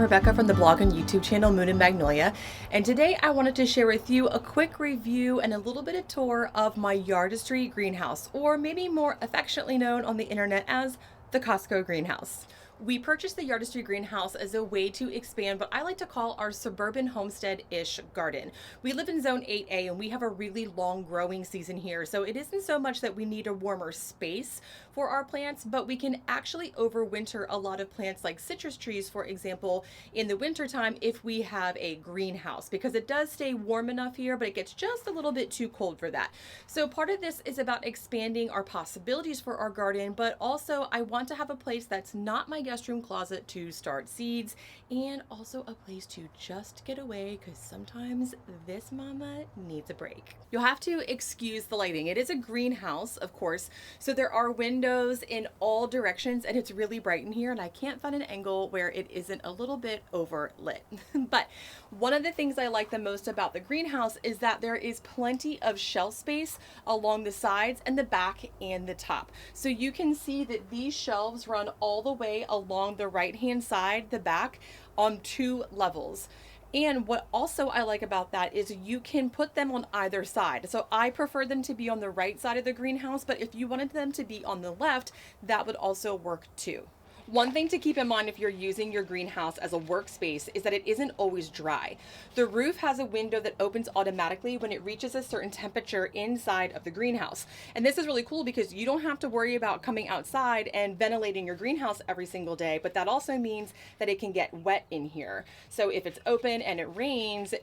Rebecca from the blog and YouTube channel Moon and Magnolia, and today I wanted to share with you a quick review and a little bit of tour of my Yardistry Greenhouse, or maybe more affectionately known on the internet as the Costco Greenhouse. We purchased the Yardistry Greenhouse as a way to expand what I like to call our suburban homestead-ish garden. We live in Zone 8A and we have a really long growing season here, so it isn't so much that we need a warmer space for our plants, but we can actually overwinter a lot of plants like citrus trees, for example, in the wintertime if we have a greenhouse, because it does stay warm enough here, but it gets just a little bit too cold for that. So part of this is about expanding our possibilities for our garden, but also I want to have a place that's not my guest room closet to start seeds, and also a place to just get away, because sometimes this mama needs a break. You'll have to excuse the lighting. It is a greenhouse, of course, so there are windows in all directions and it's really bright in here, and I can't find an angle where it isn't a little bit overlit. But one of the things I like the most about the greenhouse is that there is plenty of shelf space along the sides and the back and the top. So you can see that these shelves run all the way along the right hand side, the back, on 2 levels. And what also I like about that is you can put them on either side. So I prefer them to be on the right side of the greenhouse, but if you wanted them to be on the left, that would also work too. One thing to keep in mind if you're using your greenhouse as a workspace is that it isn't always dry. The roof has a window that opens automatically when it reaches a certain temperature inside of the greenhouse. And this is really cool because you don't have to worry about coming outside and ventilating your greenhouse every single day, but that also means that it can get wet in here. So if it's open and it rains,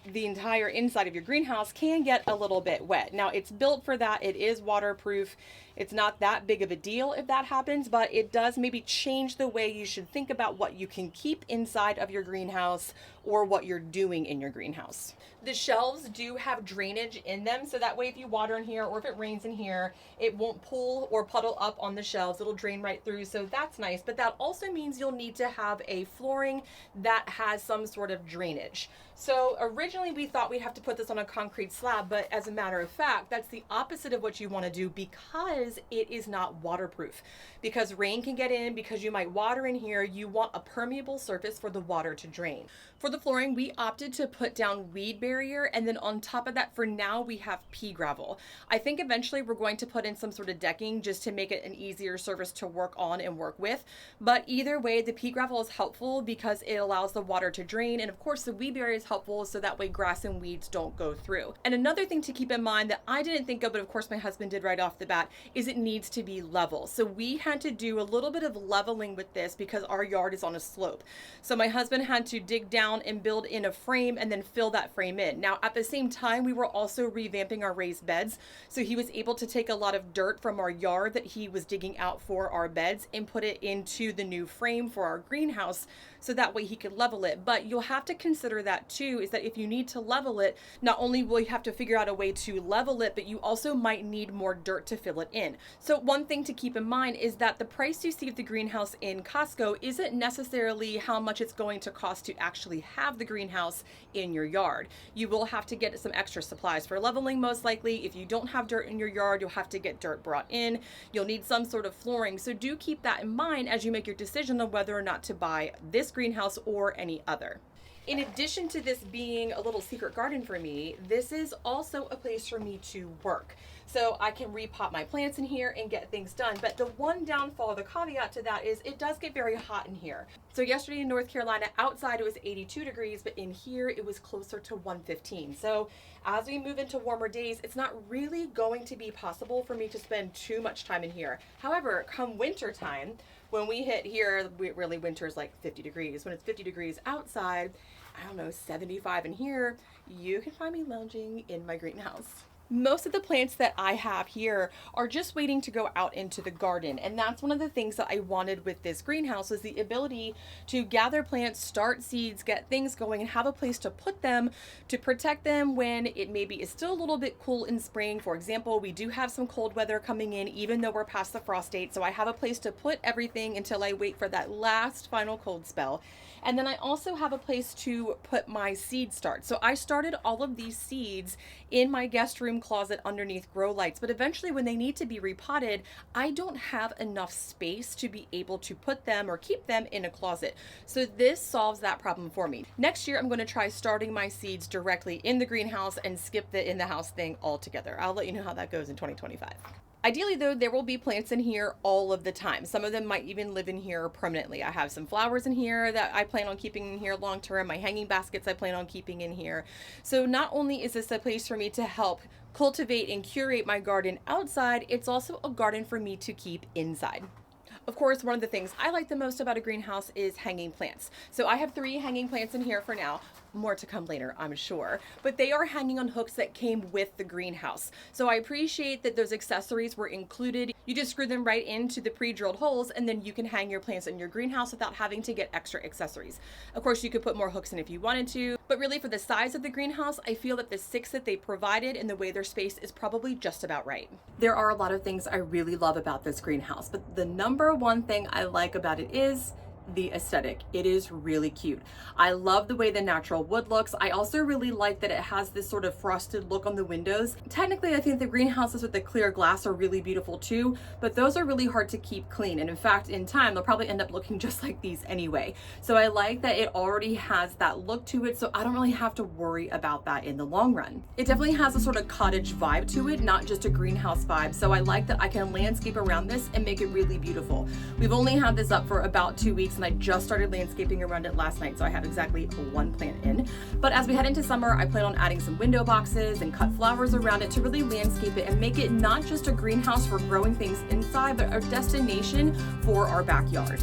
the entire inside of your greenhouse can get a little bit wet. Now it's built for that. It is waterproof. It's not that big of a deal if that happens, but it does maybe change the way you should think about what you can keep inside of your greenhouse or what you're doing in your greenhouse. The shelves do have drainage in them, so that way if you water in here or if it rains in here, it won't pool or puddle up on the shelves. It'll drain right through, so that's nice. But that also means you'll need to have a flooring that has some sort of drainage. So originally we thought we'd have to put this on a concrete slab, but as a matter of fact, that's the opposite of what you want to do because it is not waterproof. Because rain can get in, because you might water in here, you want a permeable surface for the water to drain. For the flooring, we opted to put down weed barrier, and then on top of that, for now, we have pea gravel. I think eventually we're going to put in some sort of decking just to make it an easier surface to work on and work with. But either way, the pea gravel is helpful because it allows the water to drain, and of course the weed barrier is helpful so that way grass and weeds don't go through. And another thing to keep in mind that I didn't think of, but of course my husband did right off the bat, is it needs to be level. So we had to do a little bit of leveling with this because our yard is on a slope. So my husband had to dig down and build in a frame and then fill that frame in. Now at the same time, we were also revamping our raised beds. So he was able to take a lot of dirt from our yard that he was digging out for our beds and put it into the new frame for our greenhouse, so that way he could level it. But you'll have to consider that too, is that if you need to level it, not only will you have to figure out a way to level it, but you also might need more dirt to fill it in. So one thing to keep in mind is that the price you see of the greenhouse in Costco isn't necessarily how much it's going to cost to actually have the greenhouse in your yard. You will have to get some extra supplies for leveling, most likely. If you don't have dirt in your yard, you'll have to get dirt brought in. You'll need some sort of flooring. So do keep that in mind as you make your decision on whether or not to buy this greenhouse or any other. In addition to this being a little secret garden for me, this is also a place for me to work. So I can repot my plants in here and get things done. But the one downfall, the caveat to that, is it does get very hot in here. So yesterday in North Carolina, outside it was 82 degrees, but in here it was closer to 115. So as we move into warmer days, it's not really going to be possible for me to spend too much time in here. However, come winter time, when we hit here, really winter is like 50 degrees. When it's 50 degrees outside, I don't know, 75 in here, you can find me lounging in my greenhouse. Most of the plants that I have here are just waiting to go out into the garden, and that's one of the things that I wanted with this greenhouse, was the ability to gather plants, start seeds, get things going, and have a place to put them to protect them when it maybe is still a little bit cool in spring. For example, we do have some cold weather coming in even though we're past the frost date, so I have a place to put everything until I wait for that last final cold spell. And then I also have a place to put my seed start. So I started all of these seeds in my guest room one closet underneath grow lights, but eventually when they need to be repotted, I don't have enough space to be able to put them or keep them in a closet. So this solves that problem for me. Next year, I'm going to try starting my seeds directly in the greenhouse and skip the in the house thing altogether. I'll let you know how that goes in 2025. Ideally though, there will be plants in here all of the time. Some of them might even live in here permanently. I have some flowers in here that I plan on keeping in here long term. My hanging baskets I plan on keeping in here. So not only is this a place for me to help cultivate and curate my garden outside, it's also a garden for me to keep inside. Of course, one of the things I like the most about a greenhouse is hanging plants. So I have 3 hanging plants in here for now. More to come later, I'm sure. But they are hanging on hooks that came with the greenhouse. So I appreciate that those accessories were included. You just screw them right into the pre-drilled holes and then you can hang your plants in your greenhouse without having to get extra accessories. Of course, you could put more hooks in if you wanted to, but really for the size of the greenhouse, I feel that the 6 that they provided and the way their space is probably just about right. There are a lot of things I really love about this greenhouse, but the number one thing I like about it is the aesthetic. It is really cute. I love the way the natural wood looks. I also really like that it has this sort of frosted look on the windows. Technically, I think the greenhouses with the clear glass are really beautiful too, but those are really hard to keep clean. And in fact, in time, they'll probably end up looking just like these anyway. So I like that it already has that look to it, so I don't really have to worry about that in the long run. It definitely has a sort of cottage vibe to it, not just a greenhouse vibe. So I like that I can landscape around this and make it really beautiful. We've only had this up for about 2 weeks and I just started landscaping around it last night, so I have exactly 1 plant in. But as we head into summer, I plan on adding some window boxes and cut flowers around it to really landscape it and make it not just a greenhouse for growing things inside, but a destination for our backyard.